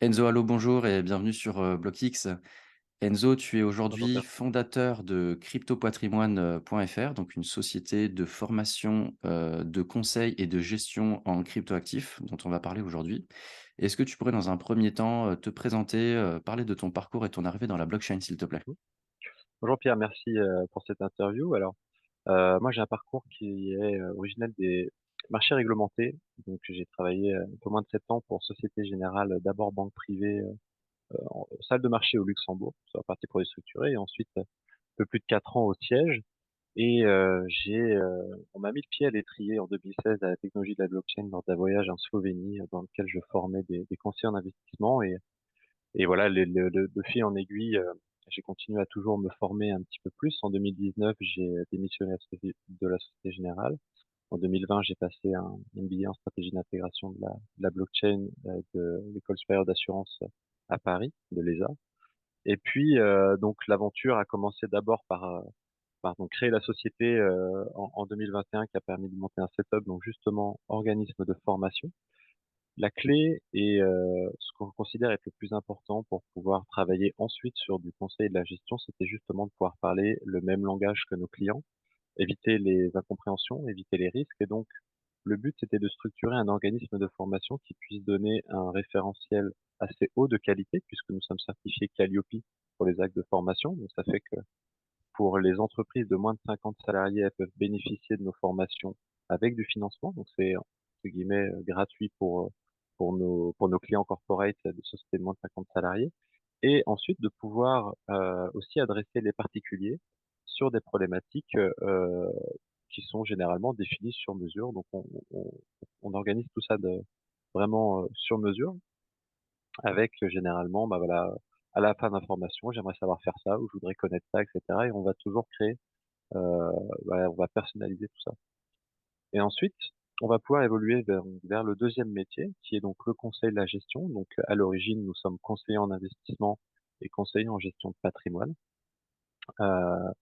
Enzo, allô, bonjour et bienvenue sur BlockX. Enzo, tu es Bonjour aujourd'hui Pierre. fondateur de cryptopatrimoine.fr, donc une société de formation, de conseil et de gestion en cryptoactifs dont on va parler aujourd'hui. Est-ce que tu pourrais dans un premier temps te présenter, parler de ton parcours et ton arrivée dans la blockchain, s'il te plaît? Mmh. Bonjour Pierre, merci, pour cette interview. Alors, moi j'ai un parcours qui est, originel des marchés réglementés. Donc j'ai travaillé, un peu moins de 7 ans pour Société Générale, d'abord banque privée, en salle de marché au Luxembourg, sur la partie produits structurés et ensuite, un peu plus de 4 ans au siège et on m'a mis le pied à l'étrier en 2016 à la technologie de la blockchain lors d'un voyage en Slovénie, dans lequel je formais des conseillers en investissement et voilà, de fil en aiguille, j'ai continué à toujours me former un petit peu plus. En 2019, j'ai démissionné de la Société Générale. En 2020, j'ai passé un MBA en stratégie d'intégration de la blockchain de l'École supérieure d'assurance à Paris, de l'ESA. Et puis, donc, l'aventure a commencé d'abord par donc, créer la société en 2021 qui a permis de monter un setup, donc justement, organisme de formation la clé et ce qu'on considère être le plus important pour pouvoir travailler ensuite sur du conseil et de la gestion, c'était justement de pouvoir parler le même langage que nos clients, éviter les incompréhensions, éviter les risques et donc le but, c'était de structurer un organisme de formation qui puisse donner un référentiel assez haut de qualité puisque nous sommes certifiés Calliope pour les actes de formation. Donc ça fait que pour les entreprises de moins de 50 salariés, elles peuvent bénéficier de nos formations avec du financement. Donc c'est entre guillemets gratuit pour nos clients corporate de sociétés de moins de 50 salariés. Et ensuite de pouvoir aussi adresser les particuliers sur des problématiques qui sont généralement définies sur mesure. Donc on organise tout ça vraiment sur mesure avec généralement bah voilà à la fin d'information, j'aimerais savoir faire ça ou je voudrais connaître ça, etc. Et on va toujours créer on va personnaliser tout ça. Et ensuite, on va pouvoir évoluer vers le deuxième métier, qui est donc le conseil de la gestion. Donc, à l'origine, nous sommes conseillers en investissement et conseillers en gestion de patrimoine. Euh,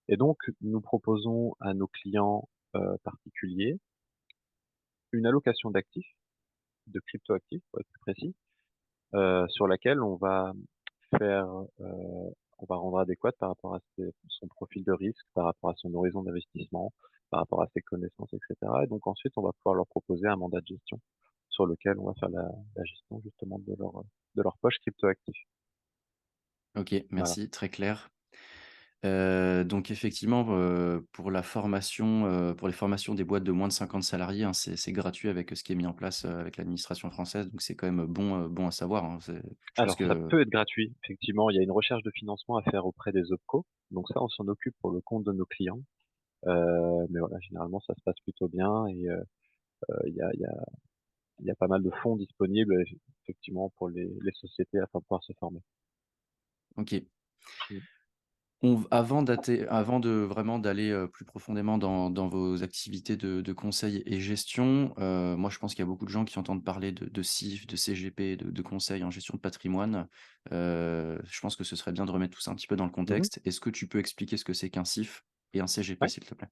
et donc, nous proposons à nos clients particuliers une allocation d'actifs, de cryptoactifs, pour être plus précis, sur laquelle faire, on va rendre adéquate par rapport à son profil de risque, par rapport à son horizon d'investissement, par rapport à ses connaissances, etc. Et donc ensuite, on va pouvoir leur proposer un mandat de gestion sur lequel on va faire la gestion justement de leur poche cryptoactif. OK, Voilà. merci, très clair. Donc effectivement, pour la formation, pour les formations des boîtes de moins de 50 salariés, hein, c'est gratuit avec ce qui est mis en place, avec l'administration française, donc c'est quand même bon à savoir, hein. Je pense Alors, ça que peut être gratuit. Effectivement, il y a une recherche de financement à faire auprès des OPCO. Donc ça, on s'en occupe pour le compte de nos clients. Mais voilà, généralement, ça se passe plutôt bien et il y a pas mal de fonds disponibles, effectivement, pour les sociétés afin de pouvoir se former. OK. Mmh. Avant de vraiment d'aller, plus profondément dans vos activités de conseil et gestion, moi je pense qu'il y a beaucoup de gens qui entendent parler de CIF, de CGP, de conseil en gestion de patrimoine. Je pense que ce serait bien de remettre tout ça un petit peu dans le Mmh mh. contexte. Est-ce que tu peux expliquer ce que c'est qu'un CIF et un CGP, Ouais. s'il te plaît?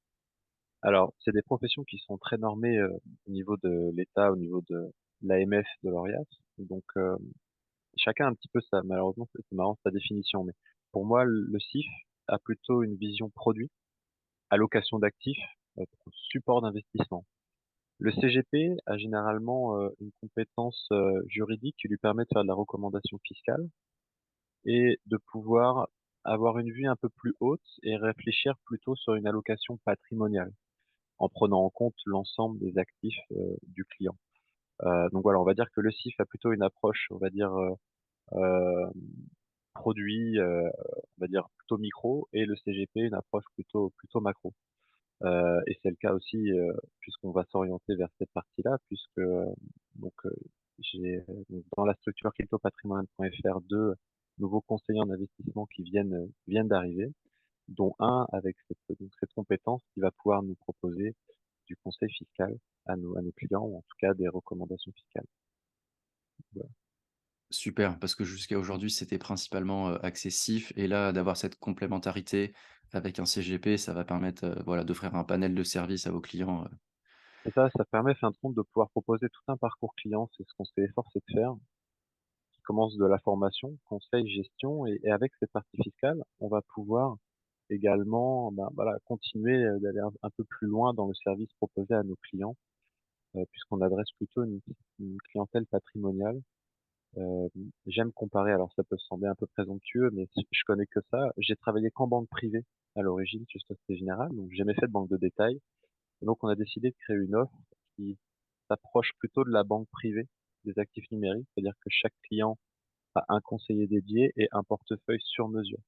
Alors, c'est des professions qui sont très normées, au niveau de l'État, au niveau de l'AMF, de l'ORIAS. Donc, chacun a un petit peu malheureusement, c'est marrant sa définition, mais pour moi, le CIF a plutôt une vision produit, allocation d'actifs, support d'investissement. Le CGP a généralement, une compétence, juridique qui lui permet de faire de la recommandation fiscale et de pouvoir avoir une vue un peu plus haute et réfléchir plutôt sur une allocation patrimoniale, en prenant en compte l'ensemble des actifs, du client. Donc voilà, on va dire que le CIF a plutôt une approche, on va dire, hem, produit, on va dire plutôt micro et le CGP une approche plutôt macro. Et c'est le cas aussi, puisqu'on va s'orienter vers cette partie-là puisque, donc, j'ai, donc dans la structure cryptopatrimoine.fr 2 nouveaux conseillers en investissement qui viennent d'arriver, dont un avec cette compétence qui va pouvoir nous proposer du conseil fiscal à nos clients ou en tout cas des recommandations fiscales. Voilà. Super, parce que jusqu'à aujourd'hui, c'était principalement, axé CIF et là, d'avoir cette complémentarité avec un CGP, ça va permettre, voilà, d'offrir un panel de services à vos clients, Et ça permet fin de compte de pouvoir proposer tout un parcours client, c'est ce qu'on s'est efforcé de faire, qui commence de la formation, conseil, gestion et avec cette partie fiscale, on va pouvoir également, ben, voilà, continuer, d'aller un peu plus loin dans le service proposé à nos clients, puisqu'on adresse plutôt une clientèle patrimoniale. Hem, J'aime comparer, alors ça peut sembler un peu présomptueux, mais je connais que ça. J'ai travaillé qu'en banque privée à l'origine chez Société Générale, donc j'ai jamais fait de banque de détail. Et donc on a décidé de créer une offre qui s'approche plutôt de la banque privée des actifs numériques, c'est-à-dire que chaque client a un conseiller dédié et un portefeuille sur mesure.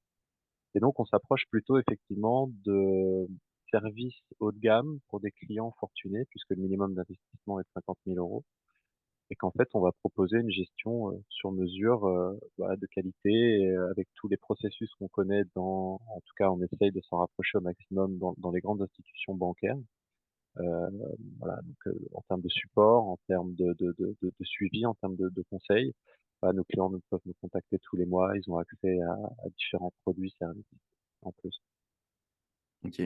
Et donc on s'approche plutôt effectivement de services haut de gamme pour des clients fortunés, puisque le minimum d'investissement est de 50 000 euros et qu'en fait, on va proposer une gestion, sur mesure, voilà, de qualité et avec tous les processus qu'on connaît en tout cas, on essaye de s'en rapprocher au maximum dans les grandes institutions bancaires. Heu, voilà, donc en termes de support, en termes de suivi, en termes de conseils. Voilà, nos clients nous peuvent nous contacter tous les mois, ils ont accès à différents produits, services en plus. OK.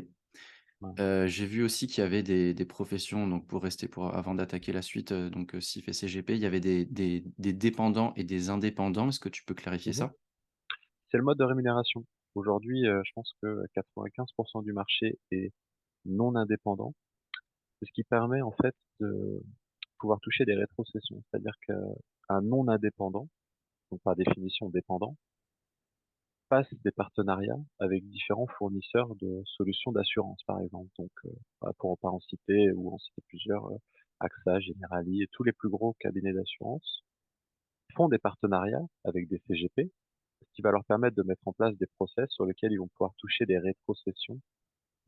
Voilà. J'ai vu aussi qu'il y avait des professions, donc pour rester pour avant d'attaquer la suite, donc CIF et CGP, il y avait des dépendants et des indépendants. Est-ce que tu peux clarifier Mmh. ça? C'est le mode de rémunération. Aujourd'hui, je pense que 95 du marché est non indépendant. C'est ce qui permet en fait de pouvoir toucher des rétrocessions. C'est-à-dire qu'un non indépendant, donc par définition dépendant, passe des partenariats avec différents fournisseurs de solutions d'assurance, par exemple. Donc, voilà, pour ne pas en citer ou en citer plusieurs, AXA, Generali et tous les plus gros cabinets d'assurance font des partenariats avec des CGP, ce qui va leur permettre de mettre en place des process sur lesquels ils vont pouvoir toucher des rétrocessions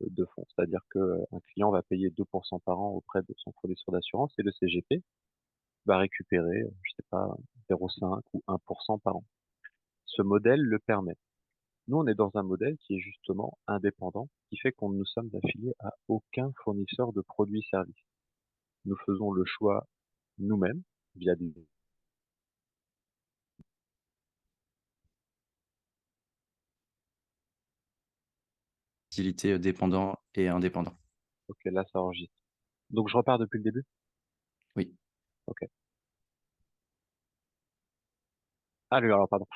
de fonds. C'est-à-dire que un client va payer 2% par an auprès de son fournisseur d'assurance et le CGP va récupérer, je sais pas, 0,5 ou 1% par an. Ce modèle le permet. Nous, on est dans un modèle qui est justement indépendant, qui fait qu'on ne nous sommes affiliés à aucun fournisseur de produits-services. Nous faisons le choix nous-mêmes via des... Utilité, dépendant et indépendant. Ok, là, ça enregistre. Donc, je repars depuis le début? Oui. Ok. Ah, alors, pardon.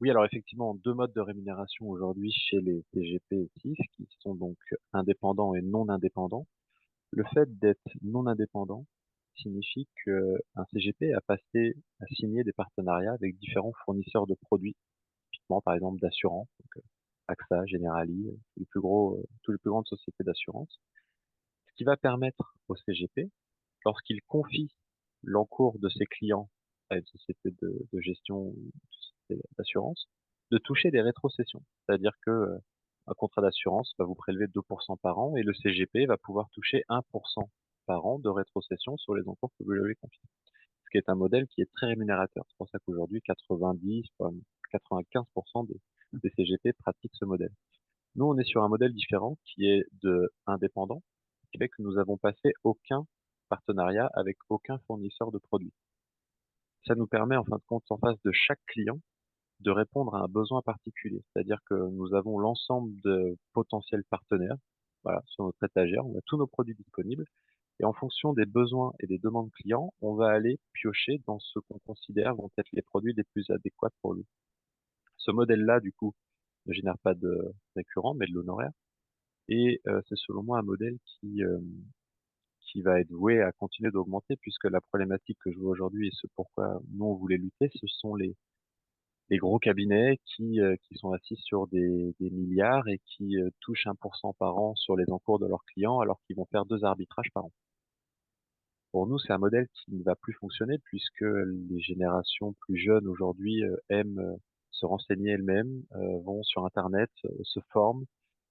Oui, alors effectivement, deux modes de rémunération aujourd'hui chez les CGP et CIF, qui sont donc indépendants et non indépendants. Le fait d'être non indépendant signifie qu'un CGP a passé, a signé des partenariats avec différents fournisseurs de produits, typiquement par exemple d'assurance, donc AXA, Generali, tous les plus grandes sociétés d'assurance, ce qui va permettre au CGP, lorsqu'il confie l'encours de ses clients à une société de gestion ou une société d'assurance, de toucher des rétrocessions. C'est-à-dire que un contrat d'assurance va vous prélever 2% par an et le CGP va pouvoir toucher 1% par an de rétrocession sur les encours que vous lui avez confiés. Ce qui est un modèle qui est très rémunérateur. C'est pour ça qu'aujourd'hui, 90, voire 95% des CGP pratiquent ce modèle. Nous, on est sur un modèle différent qui est de indépendant, qui fait que nous avons passé aucun partenariat avec aucun fournisseur de produits. Ça nous permet, en fin de compte, en face de chaque client, de répondre à un besoin particulier. C'est-à-dire que nous avons l'ensemble de potentiels partenaires, voilà, sur notre étagère, on a tous nos produits disponibles, et en fonction des besoins et des demandes clients, on va aller piocher dans ce qu'on considère vont être les produits les plus adéquats pour lui. Ce modèle-là, du coup, ne génère pas de récurrent, mais de l'honoraire. Et c'est selon moi un modèle qui va être voué à continuer d'augmenter puisque la problématique que je vois aujourd'hui et ce pourquoi nous on voulait lutter, ce sont les gros cabinets qui sont assis sur des milliards et qui touchent 1% par an sur les encours de leurs clients alors qu'ils vont faire 2 arbitrages par an. Pour nous, c'est un modèle qui ne va plus fonctionner puisque les générations plus jeunes aujourd'hui aiment se renseigner elles-mêmes, vont sur Internet, se forment.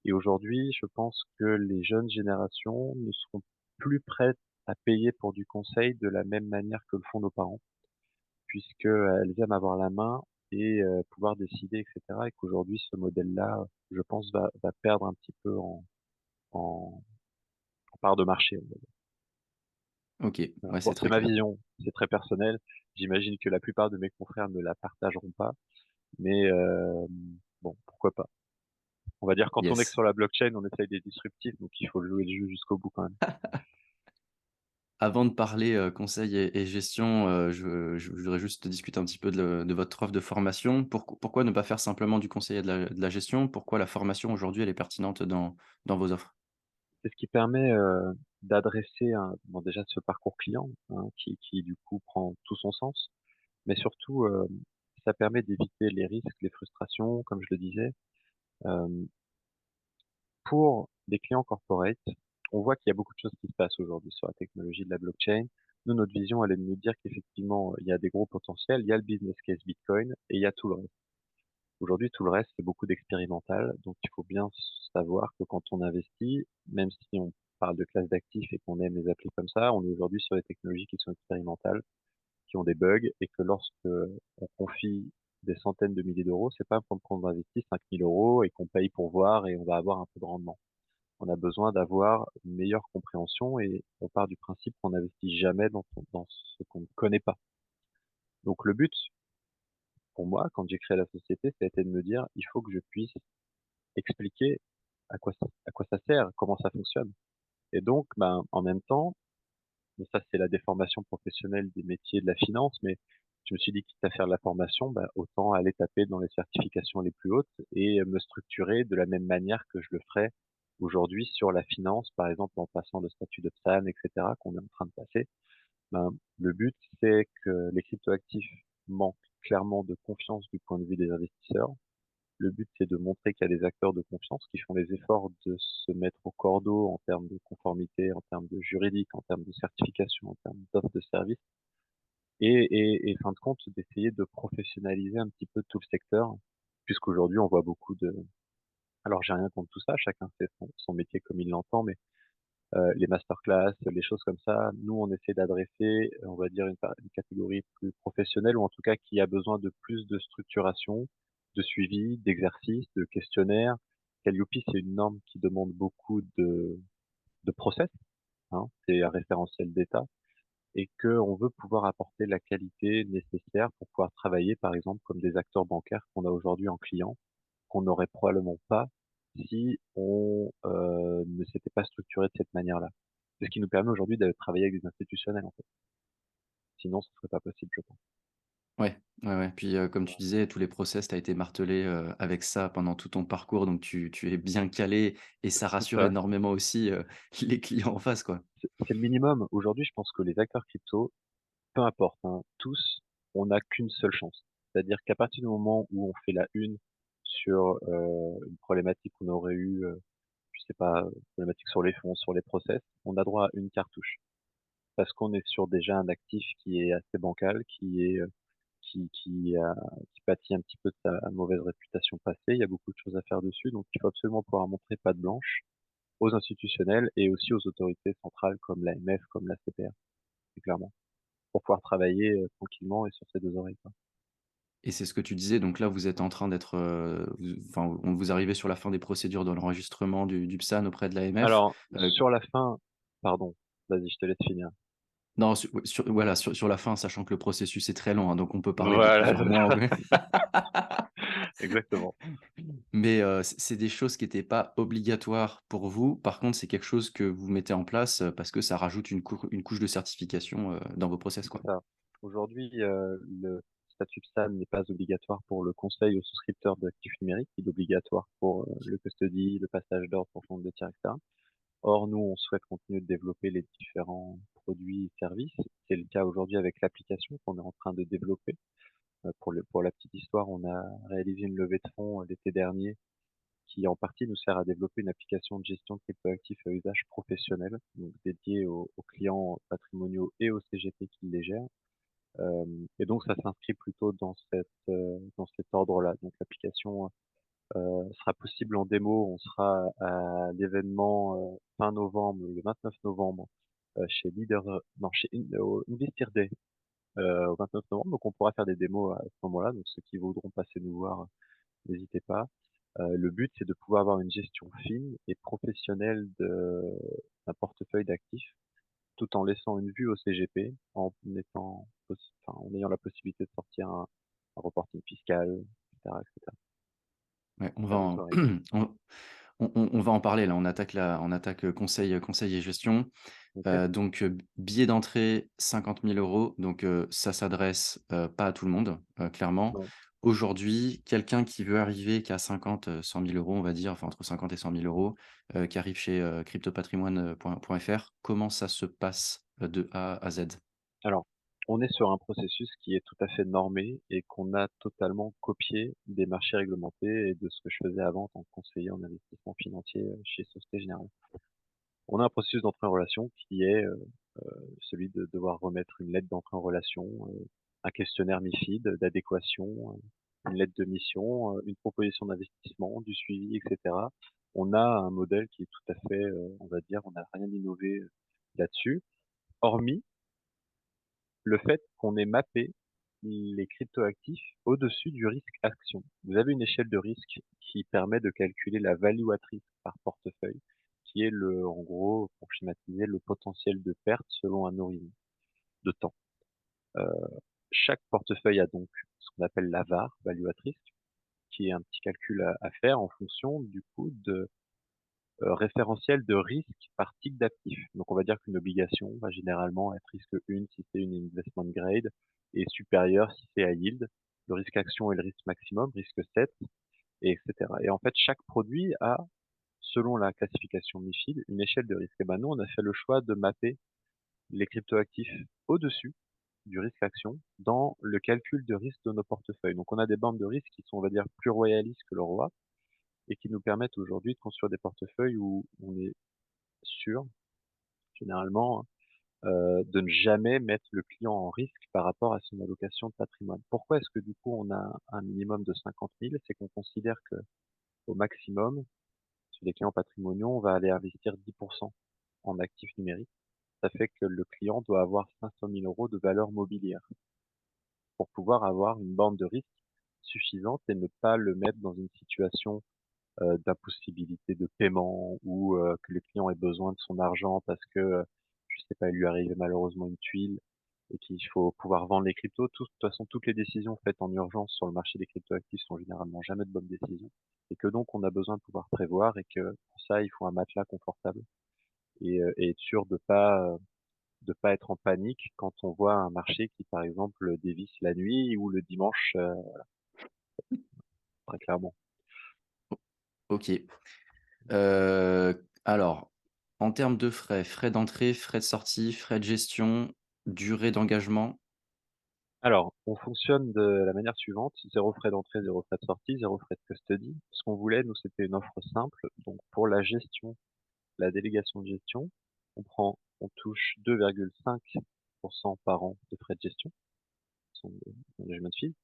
Et aujourd'hui, je pense que les jeunes générations ne seront plus prêtes à payer pour du conseil de la même manière que le font nos parents, puisqu'elles aiment avoir la main et pouvoir décider, etc. Et qu'aujourd'hui, ce modèle-là, je pense, va perdre un petit peu en, en part de marché. OK, Voilà. ouais, Bon, c'est c'est très ma clair. vision, c'est très personnel. J'imagine que la plupart de mes confrères ne la partageront pas, mais bon, pourquoi pas. On va dire quand on est que Yes. sur la blockchain, on essaye des disruptifs, donc il faut jouer le jeu jusqu'au bout quand même. Avant de parler, conseil et gestion, je voudrais juste discuter un petit peu de votre offre de formation. Pourquoi ne pas faire simplement du conseil et de la gestion? Pourquoi la formation aujourd'hui, elle est pertinente dans vos offres? C'est ce qui permet, d'adresser bon déjà ce parcours client, hein, qui du coup prend tout son sens, mais surtout, ça permet d'éviter les risques, les frustrations, comme je le disais. Hem, pour des clients corporate, on voit qu'il y a beaucoup de choses qui se passent aujourd'hui sur la technologie de la blockchain. Nous, notre vision, elle est de nous dire qu'effectivement, il y a des gros potentiels, il y a le business case Bitcoin et il y a tout le reste. Aujourd'hui, tout le reste, c'est beaucoup d'expérimental, donc il faut bien savoir que quand on investit, même si on parle de classe d'actifs et qu'on aime les appeler comme ça, on est aujourd'hui sur des technologies qui sont expérimentales, qui ont des bugs, et que lorsque on confie des centaines de milliers d'euros, c'est pas comme quand on investit 5 000 euros et qu'on paye pour voir et on va avoir un peu de rendement. On a besoin d'avoir une meilleure compréhension et on part du principe qu'on n'investit jamais dans ce qu'on ne connaît pas. Donc le but, pour moi, quand j'ai créé la société, ça a été de me dire, il faut que je puisse expliquer à quoi ça sert, comment ça fonctionne. Et donc, ben, en même temps, mais ça c'est la déformation professionnelle des métiers de la finance, mais je me suis dit, quitte à faire de la formation, bah, autant aller taper dans les certifications les plus hautes et me structurer de la même manière que je le ferais aujourd'hui sur la finance, par exemple en passant le statut de PSAN, etc., qu'on est en train de passer. Ben, le but, c'est que les cryptoactifs manquent clairement de confiance du point de vue des investisseurs. Le but, c'est de montrer qu'il y a des acteurs de confiance qui font les efforts de se mettre au cordeau en termes de conformité, en termes de juridique, en termes de certification, en termes d'offre de service, et fin de compte, d'essayer de professionnaliser un petit peu tout le secteur, puisqu'aujourd'hui, on voit beaucoup de... Alors, j'ai rien contre tout ça, chacun fait son métier comme il l'entend, mais les masterclass, les choses comme ça, nous, on essaie d'adresser, on va dire, une catégorie plus professionnelle, ou en tout cas qui a besoin de plus de structuration, de suivi, d'exercices, de questionnaires. Calliope, c'est une norme qui demande beaucoup de process, hein, c'est un référentiel d'État, et qu'on veut pouvoir apporter la qualité nécessaire pour pouvoir travailler, par exemple, comme des acteurs bancaires qu'on a aujourd'hui en client, qu'on n'aurait probablement pas si on ne s'était pas structuré de cette manière-là. C'est ce qui nous permet aujourd'hui de travailler avec des institutionnels, en fait. Sinon, ce serait pas possible, je pense. Ouais, ouais, ouais. Puis, comme tu disais, tous les process, tu as été martelé, avec ça pendant tout ton parcours, donc tu es bien calé et ça C'est rassure ça, énormément aussi, les clients en face, quoi. c'est le minimum. Aujourd'hui, je pense que les acteurs crypto, peu importe, hein, tous, on n'a qu'une seule chance. C'est-à-dire qu'à partir du moment où on fait la une sur une problématique qu'on aurait eu, je sais pas, problématique sur les fonds, sur les process, on a droit à une cartouche. Parce qu'on est sur déjà un actif qui est assez bancal, qui pâtit un petit peu de sa mauvaise réputation passée. Il y a beaucoup de choses à faire dessus, donc il faut absolument pouvoir montrer patte blanche aux institutionnels et aussi aux autorités centrales comme l'AMF, comme la CPR, très clairement, pour pouvoir travailler tranquillement et sur ses deux oreilles, quoi. Et c'est ce que tu disais, donc là, vous êtes en train d'être, enfin, on vous arrivez sur la fin des procédures de l'enregistrement du PSAN auprès de l'AMF. Alors, Heu, sur la fin, pardon, vas-y, je te laisse finir. non, voilà, sur la fin, sachant que le processus est très long, hein, donc on peut parler de Voilà, plusieurs c'est mois, ça. ouais. Exactement. Mais, c'est des choses qui étaient pas obligatoires pour vous. Par contre, c'est quelque chose que vous mettez en place, parce que ça rajoute une couche de certification, dans vos process, C'est quoi. ça. Aujourd'hui, le statut PSAN n'est pas obligatoire pour le conseil aux souscripteurs d'actifs numériques. Il est obligatoire pour le custody, le passage d'ordre pour compte de tiers, etc. Or, nous, on souhaite continuer de développer les différents produits et services. C'est le cas aujourd'hui avec l'application qu'on est en train de développer. Pour la petite histoire, on a réalisé une levée de fonds l'été dernier qui en partie nous sert à développer une application de gestion de cryptoactifs à usage professionnel, donc dédiée aux clients patrimoniaux et aux CGP qui les gèrent. Et donc ça s'inscrit plutôt dans cet ordre-là. Donc l'application sera possible en démo. On sera à l'événement fin novembre, le 29 novembre, chez Leader, non, chez au Investir Day, au 29 novembre. Donc on pourra faire des démos à ce moment-là. Donc ceux qui voudront passer nous voir, n'hésitez pas. Le but, c'est de pouvoir avoir une gestion fine et professionnelle d'un portefeuille d'actifs, tout en laissant une vue au CGP, en ayant la possibilité de sortir un reporting fiscal, etc., etc. Ouais, on va À vos en oreilles. on On va en parler là, on attaque, conseil et gestion. OK? Donc, billet d'entrée 50 000 €, donc, ça s'adresse, pas à tout le monde, clairement. Non. Aujourd'hui, quelqu'un qui veut arriver, qui a 50, 100 000 €, on va dire, enfin entre 50 et 100 000 €, qui arrive chez, cryptopatrimoine, point .fr, comment ça se passe, de A à Z? Alors, on est sur un processus qui est tout à fait normé et qu'on a totalement copié des marchés réglementés et de ce que je faisais avant en tant que conseiller en investissement financier, chez Société Générale. On a un processus d'entrée en relation qui est, celui de devoir remettre une lettre d'entrée en relation, un questionnaire MiFID d'adéquation, une lettre de mission, une proposition d'investissement, du suivi et cetera. On a un modèle qui est tout à fait, on va dire, on n'a rien innové, là-dessus, hormis le fait qu'on ait mappé les cryptoactifs au-dessus du risque action. Vous avez une échelle de risque qui permet de calculer la value at risk par portefeuille, qui est le, en gros, pour schématiser, le potentiel de perte selon un horizon de temps. Euh, Chaque portefeuille a donc ce qu'on appelle la VAR, value at risk, qui est un petit calcul à faire en fonction du coup de référentiel de risque par type d'actif. Donc on va dire qu'une obligation va généralement être risque 1 si c'est une investment grade et supérieur si c'est high yield. Le risque action est le risque maximum, risque 7, et etc. Et en fait, chaque produit a, selon la classification MiFID, une échelle de risque. Et ben nous, on a fait le choix de mapper les cryptoactifs au-dessus du risque action dans le calcul de risque de nos portefeuilles. Donc on a des bandes de risque qui sont, on va dire, plus royalistes que le roi et qui nous permettent aujourd'hui de construire des portefeuilles où on est sûr, généralement, de ne jamais mettre le client en risque par rapport à son allocation de patrimoine. Pourquoi est-ce que du coup on a un minimum de 50 000? C'est qu'on considère que au maximum, sur les clients patrimoniaux, on va aller investir 10% en actifs numériques. Ça fait que le client doit avoir 500 000 € de valeur mobilière pour pouvoir avoir une bande de risque suffisante et ne pas le mettre dans une situation d'impossibilité de paiement ou que le client ait besoin de son argent parce que, je sais pas, il lui arrive malheureusement une tuile et qu'il faut pouvoir vendre les cryptos. De toute façon, toutes les décisions faites en urgence sur le marché des cryptoactifs sont généralement jamais de bonnes décisions et que donc on a besoin de pouvoir prévoir et que pour ça, il faut un matelas confortable et être sûr de pas être en panique quand on voit un marché qui, par exemple, dévisse la nuit ou le dimanche, très clairement. OK. Alors, en termes de frais, frais d'entrée, frais de sortie, frais de gestion, durée d'engagement. Alors, on fonctionne de la manière suivante, 0 frais d'entrée, 0 frais de sortie, 0 frais de custody. Ce qu'on voulait, nous, c'était une offre simple. Donc, pour la gestion, la délégation de gestion, on touche 2,5% par an de frais de gestion, ce sont des management fees.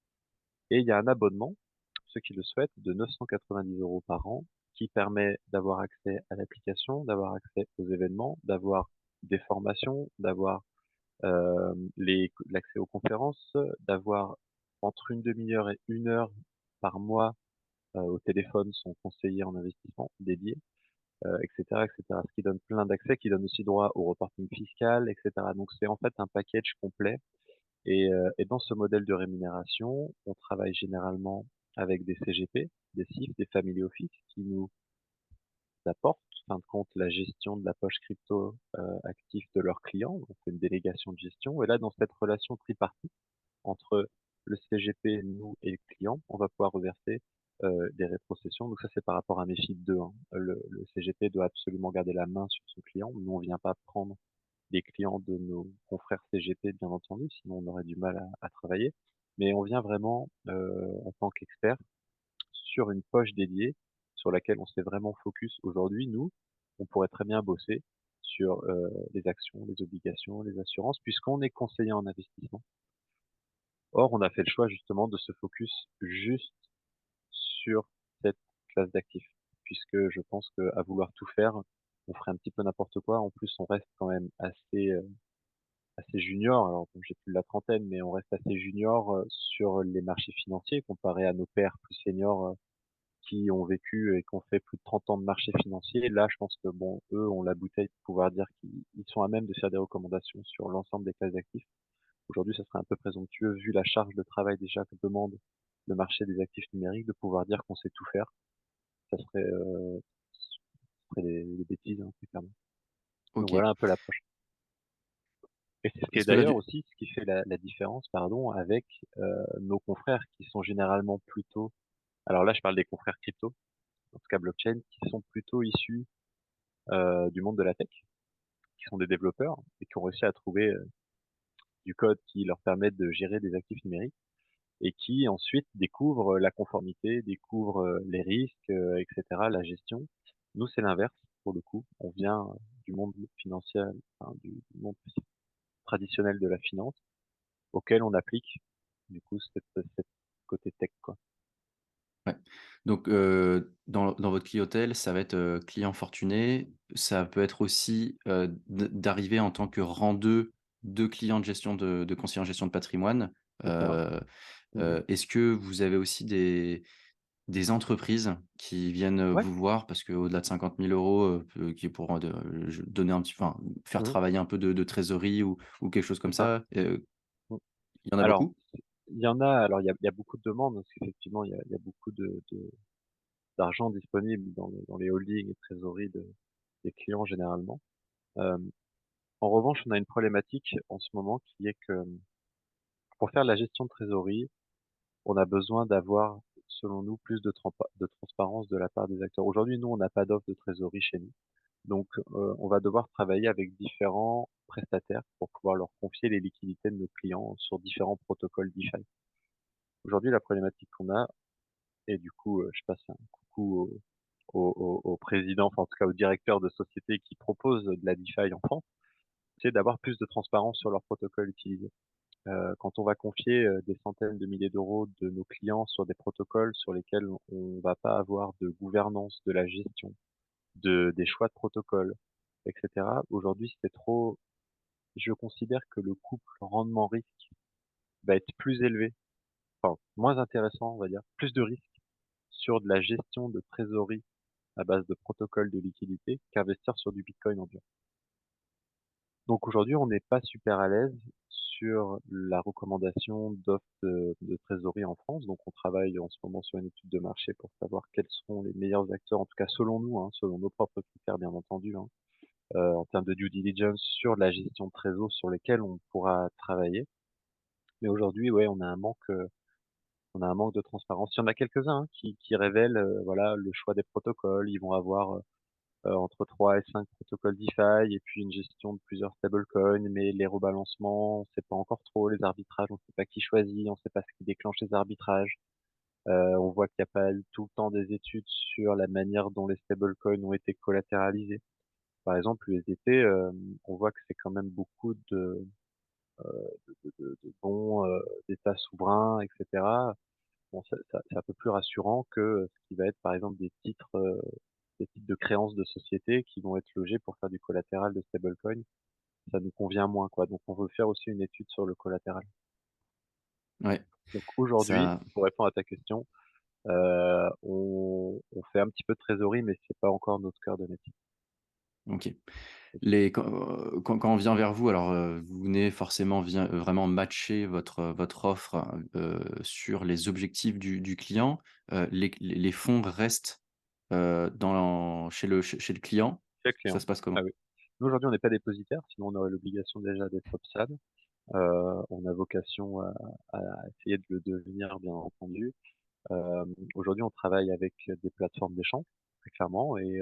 Et il y a un abonnement, pour ceux qui le souhaitent, de 990 € par an, qui permet d'avoir accès à l'application, d'avoir accès aux événements, d'avoir des formations, d'avoir l'accès aux conférences, d'avoir entre une demi-heure et une heure par mois au téléphone son conseiller en investissement dédié, etc., etc. Ce qui donne plein d'accès, qui donne aussi droit au reporting fiscal, etc. Donc c'est en fait un package complet. Et dans ce modèle de rémunération, on travaille généralement avec des CGP, des CIF, des family office, qui nous apportent, en fin de compte, la gestion de la poche crypto active de leurs clients. On fait une délégation de gestion. Et là, dans cette relation tripartite, entre le CGP, nous et le client, on va pouvoir reverser des rétrocessions. Donc ça, c'est par rapport à MiFID 2, hein. Le CGP doit absolument garder la main sur son client. Nous, on vient pas prendre les clients de nos confrères CGP, bien entendu, sinon on aurait du mal à travailler. Mais on vient vraiment, en tant qu'expert, sur une poche dédiée, sur laquelle on s'est vraiment focus. Aujourd'hui, nous, on pourrait très bien bosser sur les actions, les obligations, les assurances, puisqu'on est conseiller en investissement. Or, on a fait le choix justement de se focus juste sur cette classe d'actifs, puisque je pense qu'à vouloir tout faire, on ferait un petit peu n'importe quoi. En plus, on reste quand même assez junior. Alors, bon, j'ai plus de la trentaine, mais on reste assez junior sur les marchés financiers comparé à nos pairs plus seniors qui ont vécu et qui ont fait plus de 30 ans de marché financier. Là, je pense que bon, eux ont la bouteille pour pouvoir dire qu'ils sont à même de faire des recommandations sur l'ensemble des classes d'actifs. Aujourd'hui, ça serait un peu présomptueux, vu la charge de travail déjà que demande le marché des actifs numériques, de pouvoir dire qu'on sait tout faire. Ça serait, ferait des bêtises, hein, très clairement. Donc OK. voilà un peu l'approche. Et c'est ce qui est Est-ce que là d'ailleurs du aussi ce qui fait la différence, pardon, avec, nos confrères qui sont généralement plutôt alors là, je parle des confrères crypto, en tout cas blockchain, qui sont plutôt issus, du monde de la tech, qui sont des développeurs et qui ont réussi à trouver, du code qui leur permette de gérer des actifs numériques et qui ensuite découvrent la conformité, découvrent, les risques, et cetera, la gestion. Nous, c'est l'inverse pour le coup. On vient, du monde financier, enfin du monde traditionnel de la finance auquel on applique du coup cette côté tech, quoi. Ouais. Donc, dans votre clientèle, ça va être, clients fortunés. Ça peut être aussi, d'arriver en tant que rang 2 de clients de gestion de conseiller en gestion de patrimoine. C'est ça. Heu Mmh. est-ce que vous avez aussi des entreprises qui viennent, Ouais. vous voir parce qu'au-delà de 50 000 €, qui pourront donner un petit enfin, faire Mmh. travailler un peu de trésorerie ou quelque chose C'est comme ça. ça? Mmh. Il y en a Alors, beaucoup? il y en a alors il y a beaucoup de demandes parce qu'effectivement il y a beaucoup de d'argent disponible dans les holdings et trésoreries des clients généralement. Hem, En revanche, on a une problématique en ce moment qui est que, pour faire de la gestion de trésorerie, on a besoin d'avoir, selon nous, plus de transparence de la part des acteurs. Aujourd'hui, nous, on n'a pas d'offre de trésorerie chez nous. Donc, on va devoir travailler avec différents prestataires pour pouvoir leur confier les liquidités de nos clients sur différents protocoles DeFi. Aujourd'hui, la problématique qu'on a, et du coup, je passe un coucou au président, enfin en tout cas au directeur de société qui propose de la DeFi en France, c'est d'avoir plus de transparence sur leurs protocoles utilisés. Quand on va confier, des centaines de milliers d'euros de nos clients sur des protocoles sur lesquels on va pas avoir de gouvernance, de la gestion, des choix de protocoles, et cetera. Aujourd'hui, c'est trop je considère que le couple rendement-risque va être plus élevé, enfin moins intéressant, on va dire, plus de risques sur de la gestion de trésorerie à base de protocoles de liquidité qu'investir sur du bitcoin en dur. Donc aujourd'hui, on n'est pas super à l'aise sur la recommandation d'offres de trésorerie en France. Donc on travaille en ce moment sur une étude de marché pour savoir quels sont les meilleurs acteurs, en tout cas selon nous, hein, selon nos propres critères bien entendu, hein, en termes de due diligence sur la gestion de trésor sur lesquels on pourra travailler. Mais aujourd'hui, ouais, on a un manque de transparence. Il y en a quelques-uns hein, qui révèlent voilà, le choix des protocoles. Ils vont avoir entre 3 et 5 protocoles DeFi et puis une gestion de plusieurs stablecoins, mais les rebalancements, on sait pas encore trop, les arbitrages, on sait pas qui choisit, on sait pas ce qui déclenche les arbitrages. On voit qu'il n'y a pas eu tout le temps des études sur la manière dont les stablecoins ont été collatéralisés. Par exemple, l'USDT, on voit que c'est quand même beaucoup de bons d'États souverains, etc. Bon, c'est un peu plus rassurant que ce qui va être, par exemple, des titres de créances de société qui vont être logés pour faire du collatéral de stablecoin. Ça nous convient moins, quoi. Donc, on veut faire aussi une étude sur le collatéral. Ouais, Donc, aujourd'hui, ça pour répondre à ta question, on fait un petit peu de trésorerie, mais c'est pas encore notre cœur de métier. OK. Les quand on vient vers vous, alors, vous venez forcément vraiment matcher votre offre, sur les objectifs du client. Les fonds restent, chez le client? Chez le Ça client. se passe Ah comment? oui. Nous, aujourd'hui, on n'est pas dépositaire, sinon on aurait l'obligation déjà d'être UPSAD. On a vocation à essayer de le devenir, bien entendu. Aujourd'hui, on travaille avec des plateformes d'échange, très clairement, et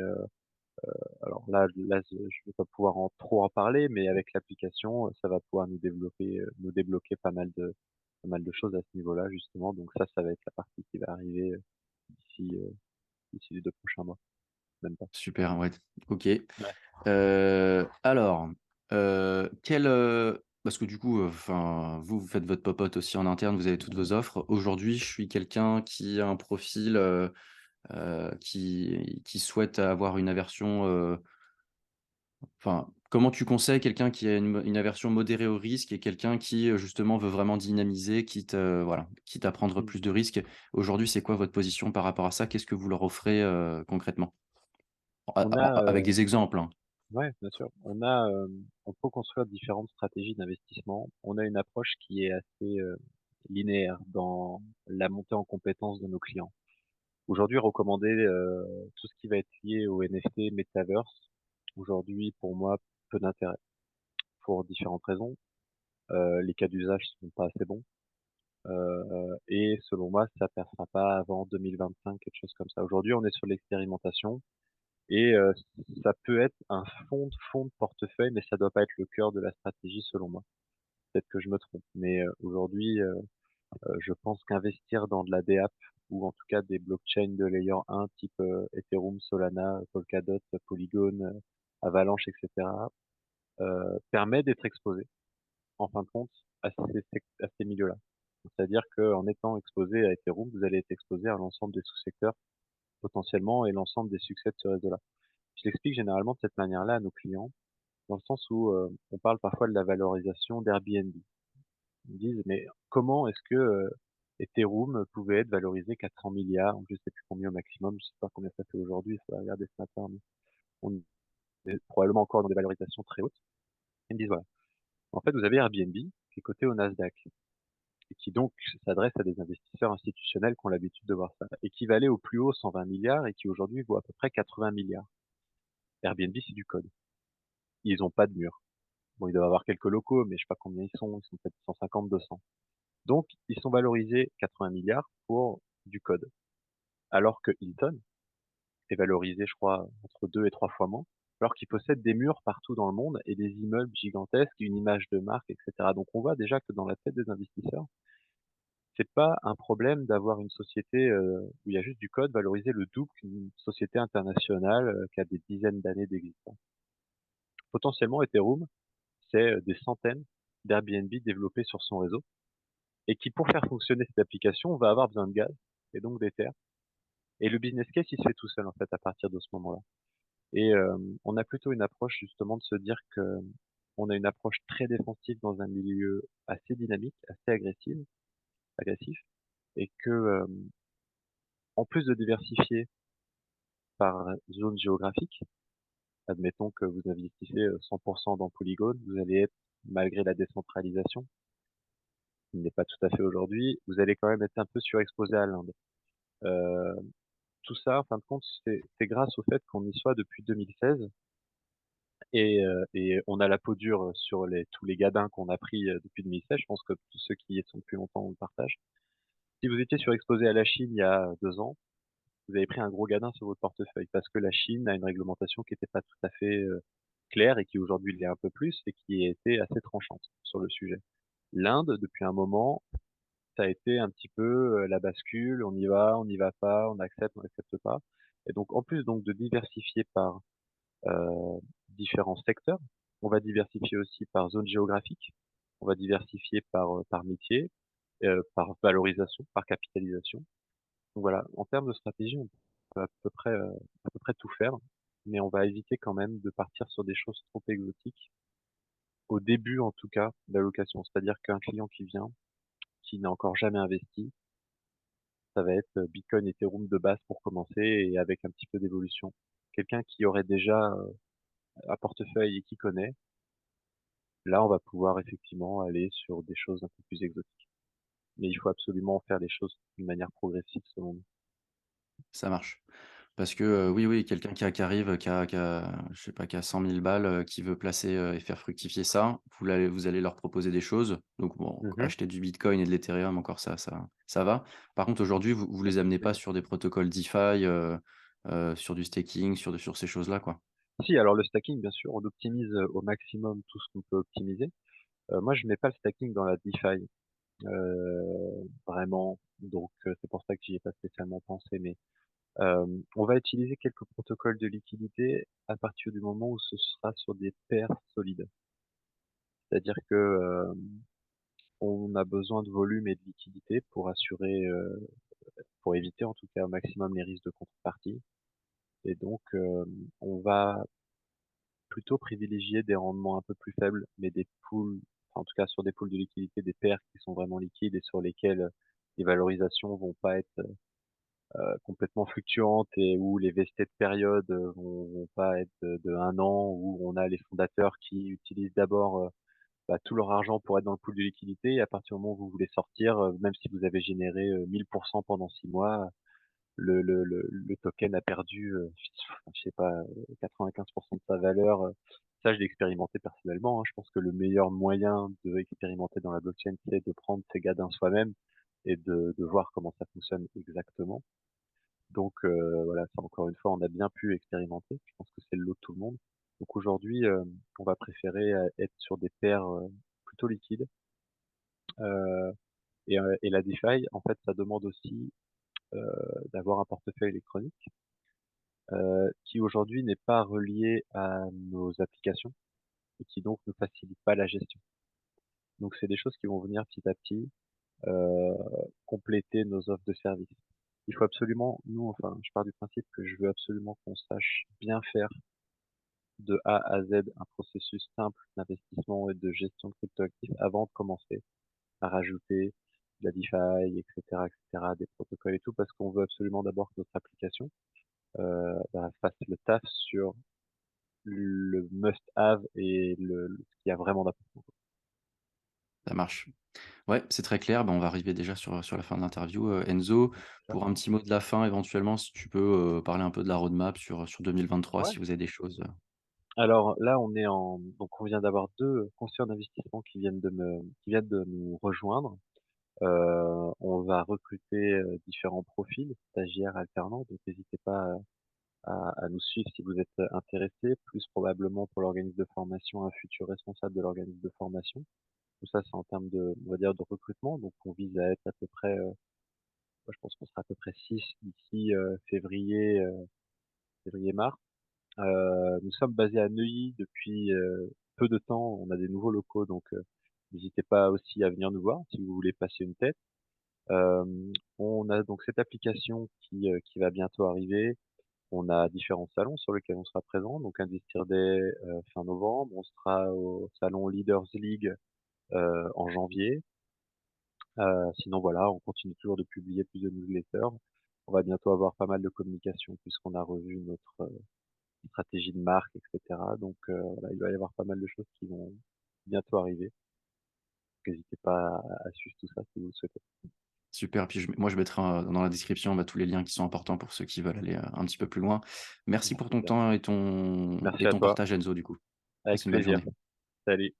alors là, je vais pas pouvoir trop en parler, mais avec l'application, ça va pouvoir nous débloquer pas mal de choses à ce niveau-là, justement. Donc ça va être la partie qui va arriver d'ici, d'ici les 2 prochains mois, même pas. Super, ouais, OK. Ouais. Alors, parce que du coup, enfin, vous faites votre popote aussi en interne, vous avez toutes Mmh. vos offres. Aujourd'hui, je suis quelqu'un qui a un profil, qui souhaite avoir une aversion, enfin, comment tu conseilles quelqu'un qui a une aversion modérée au risque et quelqu'un qui, justement veut vraiment dynamiser, voilà, quitte à prendre Mmh. plus de risques? Aujourd'hui, c'est quoi votre position par rapport à ça? Qu'est-ce que vous leur offrez, concrètement? On a, Avec des exemples, hein. ouais, bien sûr. On peut construire différentes stratégies d'investissement. On a une approche qui est assez, linéaire dans la montée en compétences de nos clients. Aujourd'hui, recommander, tout ce qui va être lié au NFT, Metaverse, aujourd'hui, pour moi, peu d'intérêt pour différentes raisons. Les cas d'usage sont pas assez bons, et selon moi, ça percera pas avant 2025, quelque chose comme ça. Aujourd'hui, on est sur l'expérimentation et ça peut être un fond de portefeuille, mais ça doit pas être le cœur de la stratégie selon moi. Peut-être que je me trompe, mais aujourd'hui, je pense qu'investir dans de la DApp ou en tout cas des blockchains de layer 1 type, Ethereum, Solana, Polkadot, Polygon, Avalanche et cetera, permet d'être exposé, en fin de compte, à ces milieux-là. C'est-à-dire qu'en étant exposé à Ethereum, vous allez être exposé à l'ensemble des sous-secteurs potentiellement et l'ensemble des succès de ce réseau-là. Je l'explique généralement de cette manière-là à nos clients, dans le sens où, on parle parfois de la valorisation d'Airbnb. Ils me disent: «Mais comment est-ce que, Ethereum pouvait être valorisé 400 milliards, je sais plus combien au maximum, je sais pas combien ça fait aujourd'hui, il faudrait regarder ce matin, mais on est probablement encore dans des valorisations très hautes». Ils me disent: «Voilà, en fait, vous avez Airbnb qui est coté au Nasdaq et qui donc s'adresse à des investisseurs institutionnels qui ont l'habitude de voir ça et qui valait au plus haut 120 milliards et qui aujourd'hui vaut à peu près 80 milliards. Airbnb, c'est du code. Ils ont pas de mur. Bon, ils doivent avoir quelques locaux, mais je sais pas combien ils sont peut-être 150, 200. Donc, ils sont valorisés 80 milliards pour du code. Alors que Hilton est valorisé, je crois, entre 2 et 3 fois moins, alors qu'il possède des murs partout dans le monde et des immeubles gigantesques, une image de marque, et cetera. Donc on voit déjà que dans la tête des investisseurs, c'est pas un problème d'avoir une société, où il y a juste du code valorisé le double qu'une société internationale, qui a des dizaines d'années d'existence. Potentiellement, Ethereum, c'est, des centaines d'Airbnb développés sur son réseau et qui, pour faire fonctionner cette application, va avoir besoin de gaz et donc d'Ether. Et le business case, il se fait tout seul, en fait, à partir de ce moment-là. Et on a plutôt une approche justement de se dire que on a une approche très défensive dans un milieu assez dynamique, assez agressif, et que en plus de diversifier par zone géographique, admettons que vous investissez 100% dans Polygon, vous allez être, malgré la décentralisation, qui n'est pas tout à fait aujourd'hui, vous allez quand même être un peu surexposé à l'Inde. Euh, Tout ça, en fin de compte, c'est grâce au fait qu'on y soit depuis 2016 et on a la peau dure sur tous les gadins qu'on a pris depuis 2016. Je pense que tous ceux qui y sont depuis longtemps le partagent. Si vous étiez surexposé à la Chine il y a 2 ans, vous avez pris un gros gadin sur votre portefeuille parce que la Chine a une réglementation qui n'était pas tout à fait claire et qui aujourd'hui l'est un peu plus et qui a été assez tranchante sur le sujet. L'Inde, depuis un moment, ça a été un petit peu la bascule, on n'y va pas, on n'accepte pas. Et donc en plus donc de diversifier par différents secteurs. On va diversifier aussi par zone géographique. On va diversifier par métier, par valorisation, par capitalisation. Donc voilà, en termes de stratégie, on peut à peu près tout faire, mais on va éviter quand même de partir sur des choses trop exotiques. Au début, en tout cas, d'allocation. C'est-à-dire qu'un client qui vient, qui n'a encore jamais investi, ça va être Bitcoin, Ethereum de base pour commencer et avec un petit peu d'évolution. Quelqu'un qui aurait déjà un portefeuille et qui connaît, là, on va pouvoir effectivement aller sur des choses un peu plus exotiques. Mais il faut absolument faire les choses d'une manière progressive selon nous. Ça marche. Parce que, oui, oui, quelqu'un qui arrive, qui a, je sais pas, qui a 100 000 balles, qui veut placer, et faire fructifier ça, vous allez leur proposer des choses. Donc bon, Mmh. acheter du bitcoin et de l'ethereum encore ça va. Par contre, aujourd'hui, vous les amenez pas sur des protocoles DeFi, sur du staking, sur ces choses-là, quoi? Si, alors le stacking, bien sûr, on optimise, au maximum tout ce qu'on peut optimiser. Moi, je mets pas le stacking dans la DeFi, vraiment, donc c'est pour ça que j'y ai pas spécialement pensé, mais on va utiliser quelques protocoles de liquidité à partir du moment où ce sera sur des paires solides. C'est-à-dire que, on a besoin de volume et de liquidité pour assurer, pour éviter en tout cas au maximum les risques de contrepartie. Et donc, on va plutôt privilégier des rendements un peu plus faibles, mais des pools, enfin, en tout cas sur des pools de liquidité, des paires qui sont vraiment liquides et sur lesquels les valorisations vont pas être complètement fluctuantes et où les vested de période vont pas être de 1 an, où on a les fondateurs qui utilisent d'abord tout leur argent pour être dans le pool de liquidité et à partir du moment où vous voulez sortir, même si vous avez généré 1000% pendant 6 mois, le token a perdu, je sais pas, 95 de sa valeur. Ça, je l'ai expérimenté personnellement, hein. Je pense que le meilleur moyen de expérimenter dans la blockchain, c'est de prendre ses gadins soi-même et de voir comment ça fonctionne exactement. Donc voilà, ça encore une fois, on a bien pu expérimenter. Je pense que c'est le lot de tout le monde. Donc aujourd'hui, on va préférer, être sur des paires, plutôt liquides. Heu et la DeFi, en fait, ça demande aussi, heu, d'avoir un portefeuille électronique, qui aujourd'hui n'est pas relié à nos applications et qui donc ne facilite pas la gestion. Donc c'est des choses qui vont venir petit à petit, heu, compléter nos offres de services. Il faut absolument nous, enfin, je pars du principe que je veux absolument qu'on sache bien faire de A à Z un processus simple d'investissement et de gestion de cryptoactifs avant de commencer à rajouter de la DeFi et cetera, des protocoles et tout, parce qu'on veut absolument d'abord que notre application, fasse le taf sur le must have et ce qui a vraiment d'importance. Ça marche. Ouais, c'est très clair. On va arriver déjà sur la fin de l'interview, Enzo. Pour un petit mot de la fin, éventuellement, si tu peux, parler un peu de la roadmap sur 2023, Ouais. si vous avez des choses, Alors là, donc on vient d'avoir 2 conseillers d'investissement qui viennent de nous rejoindre. On va recruter, différents profils, stagiaires, alternants, donc n'hésitez pas à nous suivre si vous êtes, intéressés, plus probablement pour l'organisme de formation, un futur responsable de l'organisme de formation. Tout ça, c'est en termes de, on va dire, de recrutement, donc on vise à être à peu près, moi je pense qu'on sera à peu près 6 d'ici, février-mars. Nous sommes basés à Neuilly depuis, peu de temps. On a des nouveaux locaux, donc n'hésitez pas aussi à venir nous voir si vous voulez passer une tête. On a donc cette application qui va bientôt arriver. On a différents salons sur lesquels on sera présent, donc Investir Day, fin novembre. On sera au salon Leaders League, en janvier. Sinon voilà, on continue toujours de publier plus de newsletters. On va bientôt avoir pas mal de communication puisqu'on a revu notre, stratégie de marque et cetera. Donc voilà, il va y avoir pas mal de choses qui vont bientôt arriver. N'hésitez pas à suivre tout ça si vous le souhaitez. super. Puis moi, je mettrai, dans la description, tous les liens qui sont importants pour ceux qui veulent aller, un petit peu plus loin. Merci pour Merci ton Pierre. temps Merci et à ton toi, partage, Enzo, du coup. avec Passe une belle plaisir. journée. Salut.